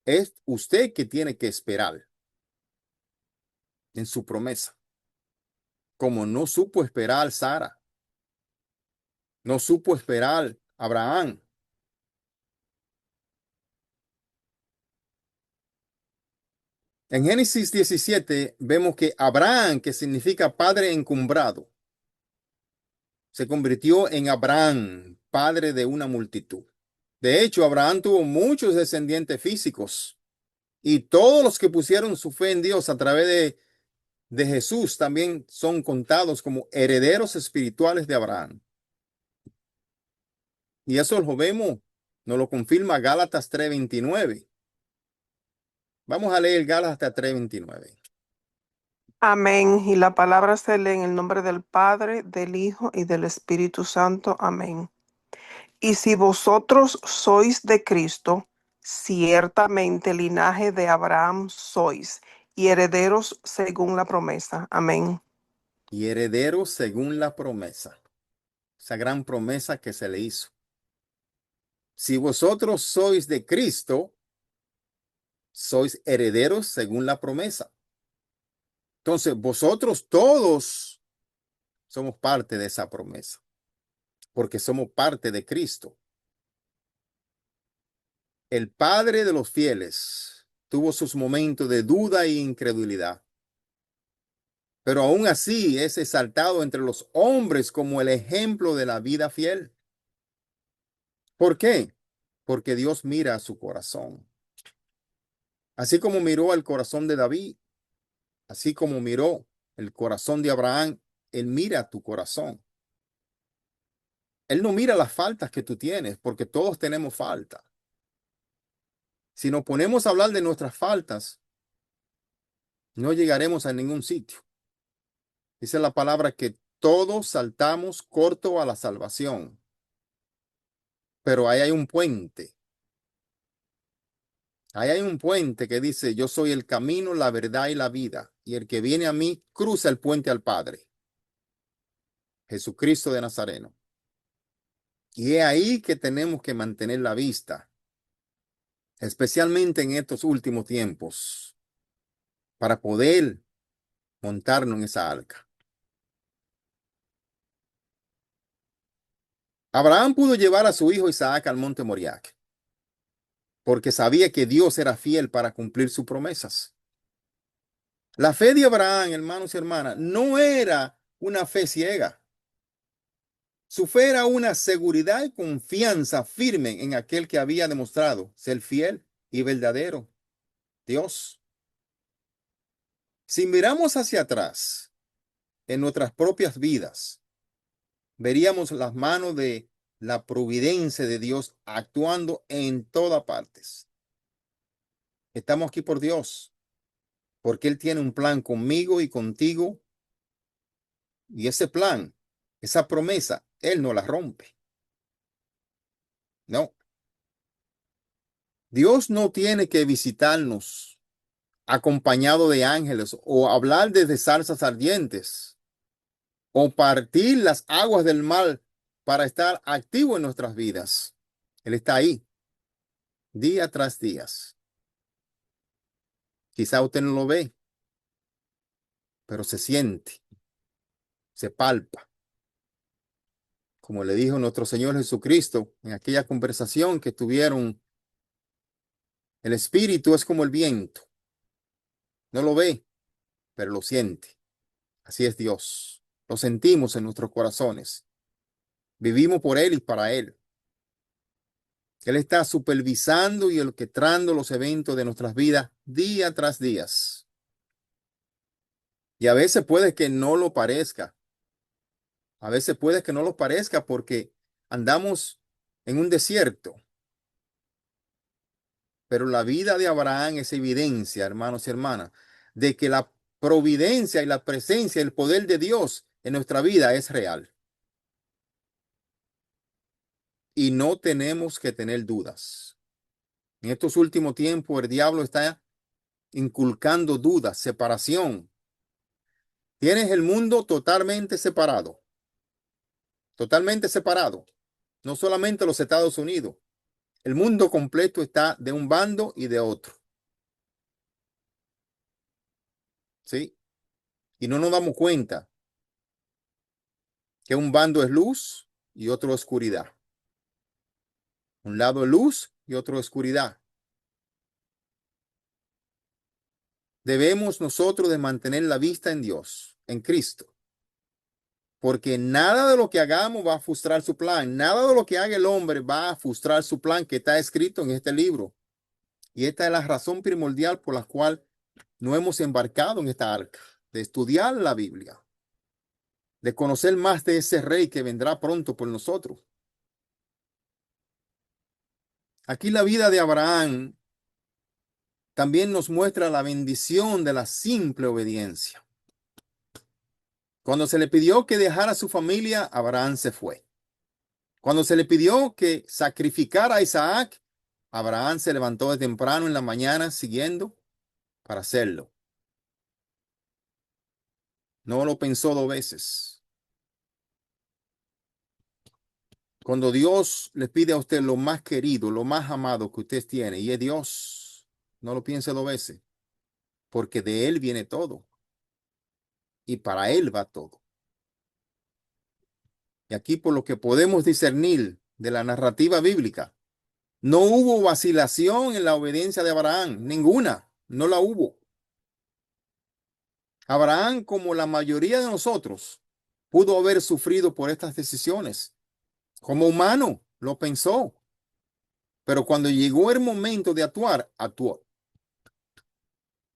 S2: Es usted que tiene que esperar en su promesa, como no supo esperar Sara, no supo esperar Abraham. En Génesis 17 vemos que Abraham, que significa padre encumbrado, se convirtió en Abraham, padre de una multitud. De hecho, Abraham tuvo muchos descendientes físicos y todos los que pusieron su fe en Dios a través de Jesús también son contados como herederos espirituales de Abraham. Y eso lo vemos, nos lo confirma Gálatas 3:29. Vamos a leer Gálatas 3:29.
S5: Amén. Y la palabra se lee en el nombre del Padre, del Hijo y del Espíritu Santo. Amén. Y si vosotros sois de Cristo, ciertamente linaje de Abraham sois, y herederos según la promesa. Amén.
S2: Y herederos según la promesa. esa gran promesa que se le hizo. Si vosotros sois de Cristo, sois herederos según la promesa. Entonces, vosotros todos somos parte de esa promesa, porque somos parte de Cristo. El Padre de los fieles tuvo sus momentos de duda e incredulidad, pero aún así es exaltado entre los hombres como el ejemplo de la vida fiel. ¿Por qué? Porque Dios mira a su corazón. Así como miró al corazón de David, así como miró el corazón de Abraham, Él mira tu corazón. Él no mira las faltas que tú tienes, porque todos tenemos falta. Si nos ponemos a hablar de nuestras faltas, no llegaremos a ningún sitio. Dice la palabra que todos saltamos corto a la salvación, pero ahí hay un puente. Ahí hay un puente que dice, yo soy el camino, la verdad y la vida, y el que viene a mí cruza el puente al Padre. Jesucristo de Nazareno. Y es ahí que tenemos que mantener la vista, especialmente en estos últimos tiempos, para poder montarnos en esa arca. Abraham pudo llevar a su hijo Isaac al monte Moriah, porque sabía que Dios era fiel para cumplir sus promesas. La fe de Abraham, hermanos y hermanas, no era una fe ciega. Su fe era una seguridad y confianza firme en aquel que había demostrado ser fiel y verdadero Dios. Si miramos hacia atrás en nuestras propias vidas, veríamos las manos de la providencia de Dios actuando en todas partes. Estamos aquí por Dios, porque Él tiene un plan conmigo y contigo, y ese plan, esa promesa, Él no la rompe. No. Dios no tiene que visitarnos acompañado de ángeles o hablar desde zarzas ardientes o partir las aguas del mar para estar activo en nuestras vidas. Él está ahí, día tras día. Quizá usted no lo ve, pero se siente, se palpa. Como le dijo nuestro Señor Jesucristo en aquella conversación que tuvieron, el Espíritu es como el viento. No lo ve, pero lo siente. Así es Dios. Lo sentimos en nuestros corazones. Vivimos por Él y para Él. Él está supervisando y orquestando los eventos de nuestras vidas día tras día. Y a veces puede que no lo parezca. A veces puede que no lo parezca porque andamos en un desierto. Pero la vida de Abraham es evidencia, hermanos y hermanas, de que la providencia y la presencia, el poder de Dios en nuestra vida es real. Y no tenemos que tener dudas. En estos últimos tiempos, el diablo está inculcando dudas, separación. Tienes el mundo totalmente separado. Totalmente separado. No solamente los Estados Unidos. El mundo completo está de un bando y de otro. ¿Sí? Y no nos damos cuenta que un bando es luz y otro oscuridad. Un lado es luz y otro oscuridad. Debemos nosotros de mantener la vista en Dios, en Cristo. Porque nada de lo que hagamos va a frustrar su plan. Nada de lo que haga el hombre va a frustrar su plan que está escrito en este libro. Y esta es la razón primordial por la cual no hemos embarcado en esta arca, de estudiar la Biblia, de conocer más de ese rey que vendrá pronto por nosotros. Aquí la vida de Abraham también nos muestra la bendición de la simple obediencia. Cuando se le pidió que dejara su familia, Abraham se fue. Cuando se le pidió que sacrificara a Isaac, Abraham se levantó de temprano en la mañana siguiendo para hacerlo. No lo pensó dos veces. Cuando Dios le pide a usted lo más querido, lo más amado que usted tiene, y es Dios, no lo piense 2 veces, porque de Él viene todo y para Él va todo. Y aquí por lo que podemos discernir de la narrativa bíblica, no hubo vacilación en la obediencia de Abraham, ninguna, no la hubo. Abraham, como la mayoría de nosotros, pudo haber sufrido por estas decisiones. Como humano, lo pensó. Pero cuando llegó el momento de actuar, actuó.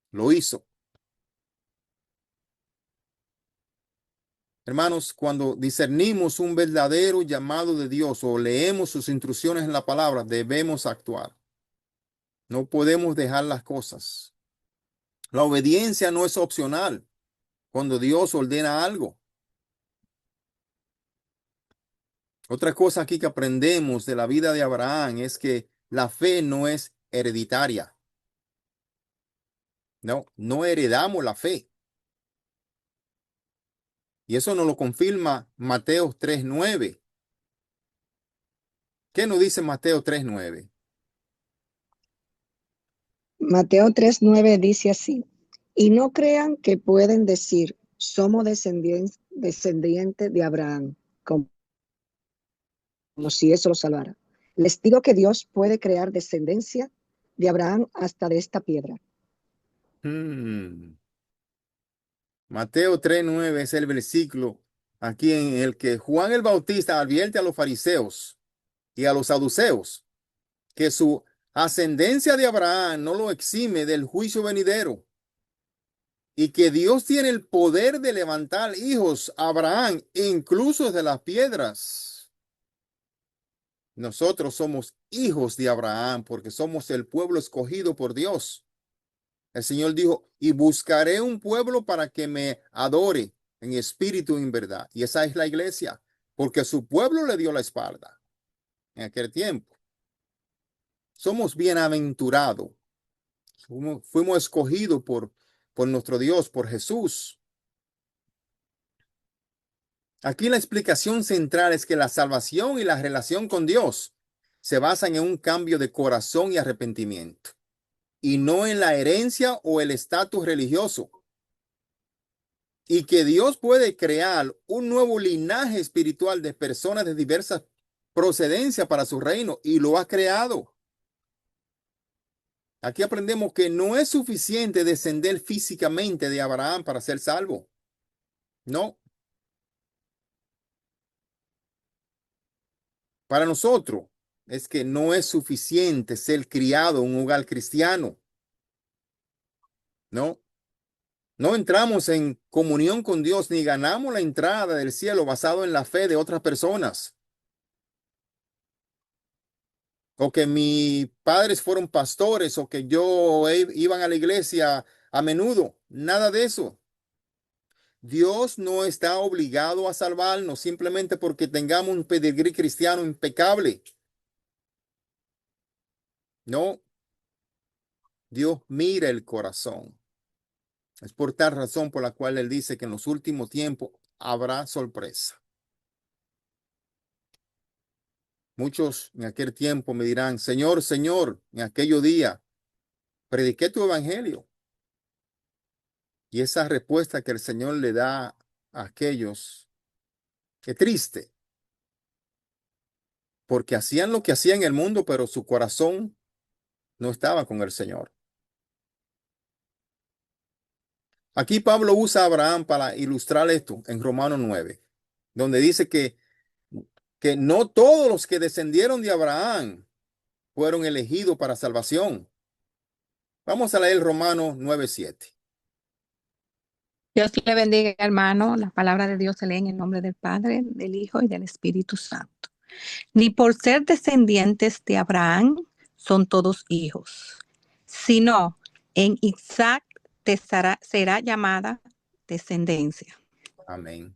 S2: Lo hizo. Hermanos, cuando discernimos un verdadero llamado de Dios o leemos sus instrucciones en la palabra, debemos actuar. No podemos dejar las cosas. La obediencia no es opcional cuando Dios ordena algo. Otra cosa aquí que aprendemos de la vida de Abraham es que la fe no es hereditaria. No, no heredamos la fe. Y eso nos lo confirma Mateo 3:9. ¿Qué nos dice Mateo 3:9?
S11: Mateo 3:9 dice así: y no crean que pueden decir, somos descendientes de Abraham, como si eso lo salvara. Les digo que Dios puede crear descendencia de Abraham hasta de esta piedra.
S2: Mateo 3:9 es el versículo aquí en el que Juan el Bautista advierte a los fariseos y a los saduceos que su ascendencia de Abraham no lo exime del juicio venidero y que Dios tiene el poder de levantar hijos a Abraham incluso de las piedras. Nosotros somos hijos de Abraham porque somos el pueblo escogido por Dios. El Señor dijo, y buscaré un pueblo para que me adore en espíritu y en verdad. Y esa es la iglesia, porque su pueblo le dio la espalda en aquel tiempo. Somos bienaventurados. Fuimos escogidos por nuestro Dios, por Jesús. Aquí la explicación central es que la salvación y la relación con Dios se basan en un cambio de corazón y arrepentimiento, y no en la herencia o el estatus religioso. Y que Dios puede crear un nuevo linaje espiritual de personas de diversas procedencias para su reino, y lo ha creado. Aquí aprendemos que no es suficiente descender físicamente de Abraham para ser salvo. No. Para nosotros es que no es suficiente ser criado en un hogar cristiano. No. No entramos en comunión con Dios ni ganamos la entrada del cielo basado en la fe de otras personas. O que mis padres fueron pastores o que yo iban a la iglesia a menudo. Nada de eso. Dios no está obligado a salvarnos simplemente porque tengamos un pedigrí cristiano impecable. No. Dios mira el corazón. Es por tal razón por la cual Él dice que en los últimos tiempos habrá sorpresa. Muchos en aquel tiempo me dirán, Señor, Señor, en aquellos días prediqué tu evangelio. Y esa respuesta que el Señor le da a aquellos, qué triste, porque hacían lo que hacían en el mundo, pero su corazón no estaba con el Señor. Aquí Pablo usa a Abraham para ilustrar esto en Romanos 9, donde dice que no todos los que descendieron de Abraham fueron elegidos para salvación. Vamos a leer Romanos 9:7.
S12: Dios le bendiga, hermano. La palabra de Dios se lee en el nombre del Padre, del Hijo y del Espíritu Santo. Ni por ser descendientes de Abraham son todos hijos, sino en Isaac te será llamada descendencia.
S2: Amén.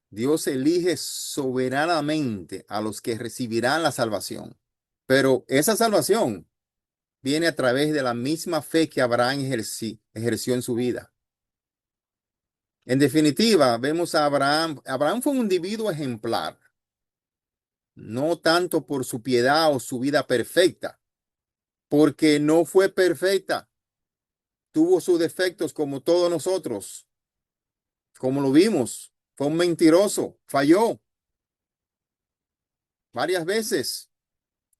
S2: Dios elige soberanamente a los que recibirán la salvación, pero esa salvación viene a través de la misma fe que Abraham ejerció en su vida. En definitiva, vemos a Abraham. Abraham fue un individuo ejemplar. no tanto por su piedad o su vida perfecta, porque no fue perfecta. Tuvo sus defectos como todos nosotros, como lo vimos. Fue un mentiroso, falló varias veces,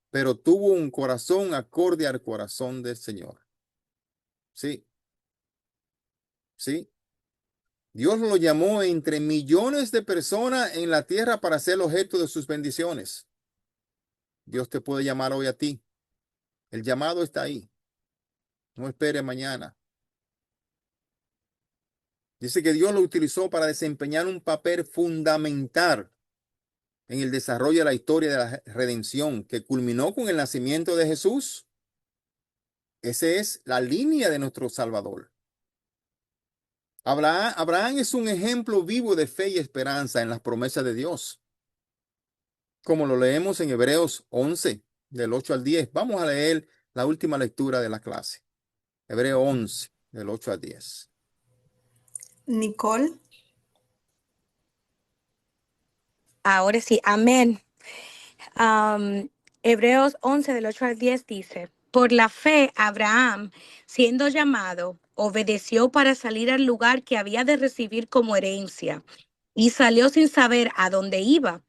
S2: pero tuvo un corazón acorde al corazón del Señor. Sí, sí. Dios lo llamó entre millones de personas en la tierra para ser el objeto de sus bendiciones. Dios te puede llamar hoy a ti. El llamado está ahí. No espere mañana. Dice que Dios lo utilizó para desempeñar un papel fundamental en el desarrollo de la historia de la redención que culminó con el nacimiento de Jesús. Esa es la línea de nuestro Salvador. Abraham es un ejemplo vivo de fe y esperanza en las promesas de Dios, como lo leemos en Hebreos 11, del 8 al 10. Vamos a leer la última lectura de la clase. Hebreo 11, del 8 al 10.
S1: Nicole.
S13: Ahora sí, amén. Hebreos 11 del 8 al 10 dice, por la fe Abraham, siendo llamado, obedeció para salir al lugar que había de recibir como herencia y salió sin saber a dónde iba.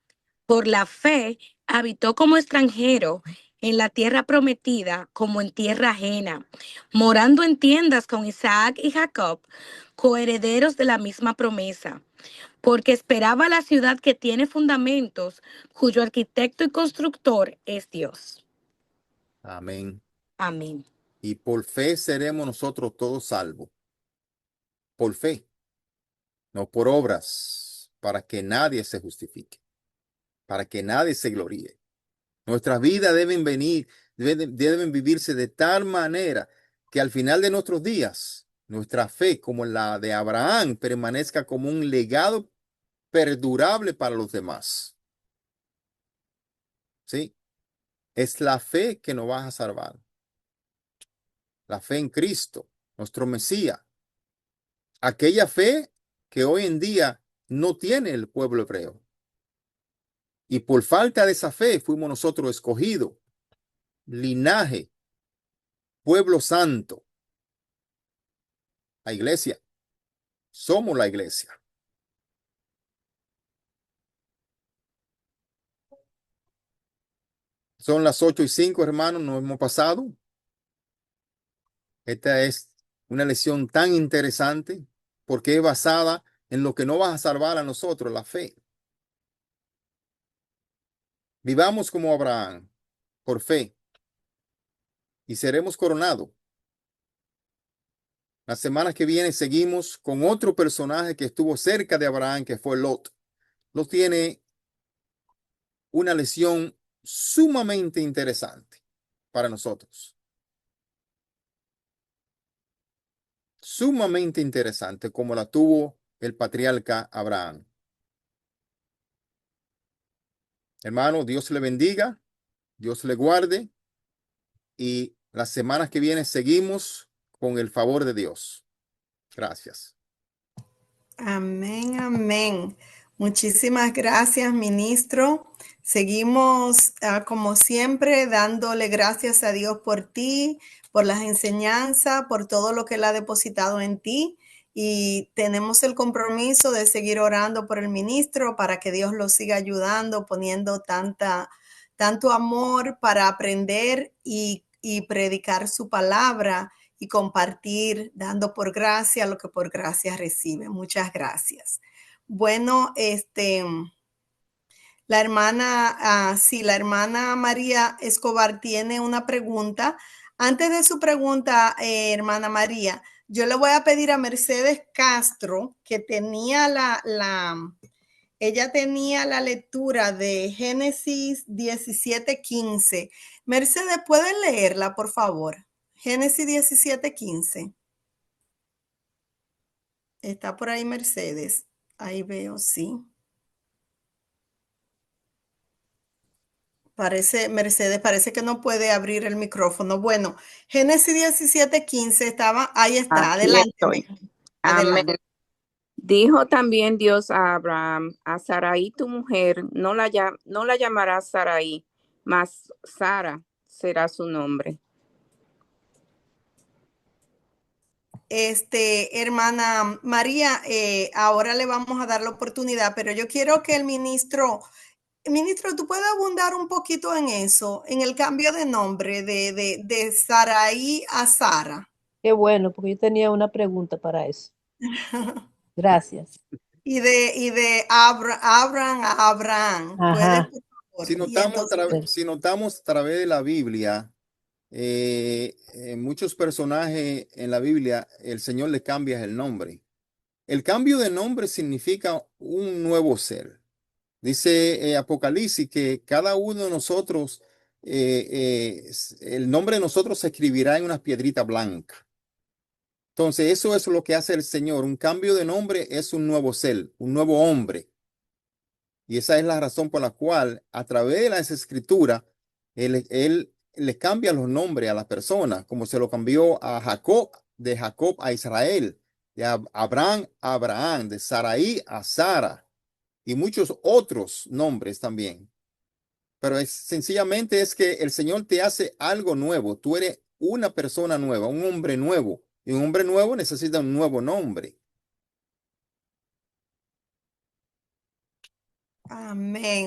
S13: Por la fe habitó como extranjero en la tierra prometida como en tierra ajena, morando en tiendas con Isaac y Jacob, coherederos de la misma promesa, porque esperaba la ciudad que tiene fundamentos, cuyo arquitecto y constructor es Dios.
S2: Amén.
S13: Amén.
S2: Y por fe seremos nosotros todos salvos. Por fe, no por obras, para que nadie se justifique, para que nadie se gloríe. Nuestras vidas deben vivirse de tal manera que al final de nuestros días, nuestra fe, como la de Abraham, permanezca como un legado perdurable para los demás. ¿Sí? Es la fe que nos va a salvar. La fe en Cristo, nuestro Mesías. Aquella fe que hoy en día no tiene el pueblo hebreo. Y por falta de esa fe fuimos nosotros escogidos, linaje, pueblo santo, la iglesia. Somos la iglesia. Son las 8:05, hermanos, nos hemos pasado. Esta es una lección tan interesante porque es basada en lo que no va a salvar a nosotros, la fe. Vivamos como Abraham, por fe, y seremos coronados. La semana que viene seguimos con otro personaje que estuvo cerca de Abraham, que fue Lot. Lot tiene una lección sumamente interesante para nosotros. Sumamente interesante como la tuvo el patriarca Abraham. Hermano, Dios le bendiga, Dios le guarde y las semanas que vienen seguimos con el favor de Dios. Gracias.
S1: Amén, amén. Muchísimas gracias, ministro. Seguimos, como siempre, dándole gracias a Dios por ti, por las enseñanzas, por todo lo que Él ha depositado en ti. Y tenemos el compromiso de seguir orando por el ministro para que Dios lo siga ayudando, poniendo tanto amor para aprender y predicar su palabra y compartir, dando por gracia lo que por gracia recibe. Muchas gracias. Bueno, la hermana María Escobar tiene una pregunta. Antes de su pregunta, hermana María, yo le voy a pedir a Mercedes Castro, que tenía ella tenía la lectura de Génesis 17:15. Mercedes, ¿puedes leerla, por favor? Génesis 17:15. Está por ahí Mercedes. Ahí veo, sí. Mercedes parece que no puede abrir el micrófono. Bueno, Génesis 17:15 estaba, ahí está.
S9: Aquí
S1: Adelante.
S9: estoy.
S1: Adelante.
S9: Amén.
S14: Dijo también Dios a Abraham, a Sarai tu mujer, no la llamarás Sarai, mas Sara será su nombre.
S1: Hermana María, ahora le vamos a dar la oportunidad, pero yo quiero que el ministro, tú puedes abundar un poquito en eso, en el cambio de nombre de Sarai a Sara.
S3: Qué bueno, porque yo tenía una pregunta para eso. Gracias.
S1: Y de Abraham a Abraham.
S3: Ajá.
S1: ¿Puede, por favor?
S2: Si
S1: Y
S2: notamos,
S1: entonces,
S2: si notamos a través de la Biblia, muchos personajes en la Biblia, el Señor le cambia el nombre. El cambio de nombre significa un nuevo ser. Dice Apocalipsis que cada uno de nosotros, el nombre de nosotros se escribirá en una piedrita blanca. Entonces, eso es lo que hace el Señor. Un cambio de nombre es un nuevo ser, un nuevo hombre. Y esa es la razón por la cual, a través de las escrituras, él le cambia los nombres a las personas, como se lo cambió a Jacob, de Jacob a Israel, de Abraham a Abraham, de Sarai a Sara, y muchos otros nombres también. Pero sencillamente es que el Señor te hace algo nuevo. Tú eres una persona nueva, un hombre nuevo. Y un hombre nuevo necesita un nuevo nombre.
S1: amén.